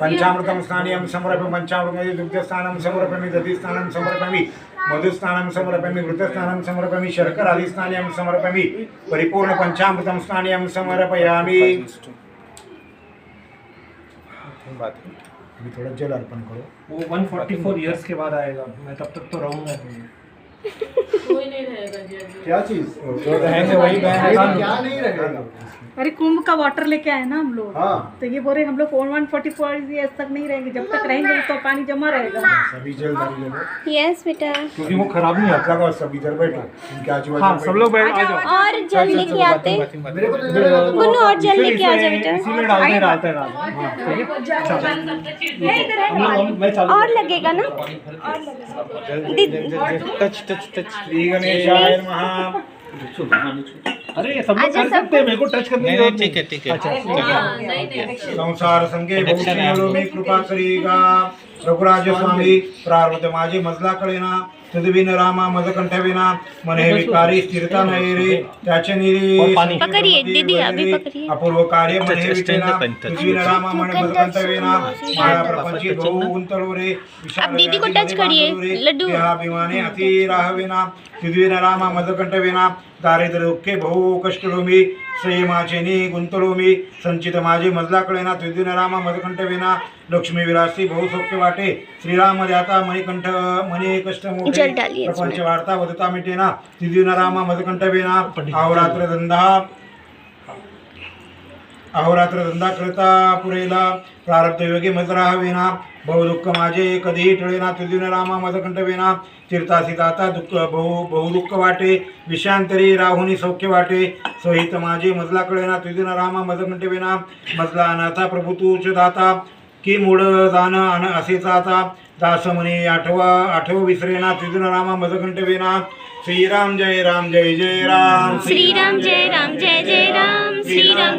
पंचामृतं स्नानीयं समर्पयामि पंचामृतमध्ये दुग्धस्नानं समर्पयामि दधिस्नानं समर्पयामि मधुस्नानं समर्पयामि घृतस्नानं समर्पयामि शर्करादिस्नानीयं समर्पयामि परिपूर्ण पंचामृतं स्नानीयं समर्पयामि। अभी थोड़ा जल अर्पण करो। वो 144 इयर्स के बाद आएगा, मैं तब तक तो रहूंगा नहीं। कोई नहीं रहेगा जी। क्या चीज जो रहेंगे वही क्या नहीं रहेगा। अरे कुंभ का वाटर लेके आए ना हम लोग। हाँ। तो ये बोल रहे हम लोग 144 ईयर्स तक नहीं रहेंगे, जब तक रहेंगे तो पानी जमा रहेगा। सभी जल भरी ले लो यस बेटा, क्योंकि वो खराब नहीं आता। लगा सब इधर बैठो, इनके आजू बाजू हाँ सब लोग बैठ आ जाओ। और जल लेके आते मेरे को तो गुन्नू, और जल लेके आ जा बेटा। इसी में डालते मैं चालू और लगेगा ना? टच श्री गणेशाय नमः। अरे ये सब लोग कर सकते हैं, मेरे को टच करने की जरूरत ठीक है ठीक है। अच्छा संसार संगे बहुशीलो मी कृपा करीगा रघुराज स्वामी प्रारब्ध माझे मजला कळेना तुझविन रामा मज कंठविना मने विकारी स्थिरता नाही रे त्याचे निरी पकड़िए दीदी, अभी पकड़िए। अपूर्व कार्य मने विटेना तुझविन रामा मने मज कंठविना माया प्रपंची बहु उंतलो रे अब दीदी को टच करिए, लड्डू। अभिमाने अति राहविना तुझविन रामा मज कंठविना दारिद्र्य दुःखे बहु कष्टलोमी श्रेयमाचेनी गुंतलोमी संचित माझे मजला कळेना तुझविन रामा मज कंठविना लक्ष्मी विलासी बहु सौख्य वाटे श्रीराम ध्याता मणिकंठ मणी कष्ट मोठे प्रपंच वार्ता वदता मिटेना तुझविन रामा मज कंठविना अहोरात्र धंदा करता पुरेला प्रारब्ध योगी मज राहविना बहुदुःख माझे कधीही टळेना तुझविन रामा मज कंठविना चिरतासी दाता दुःख बहुदुःख वाटे विषांतरी राहुनी सौख्य वाटे सोहित माझे मजला कळेना तुझविन रामा मज कंठविना मजला अनाथा प्रभू तूच दाता की मूळ दान असेच आता दास म्हणे आठव विसरेना तुझविन रामा मज कंठविना श्रीराम जय राम जय जय राम श्रीराम जय राम जय जय राम श्रीराम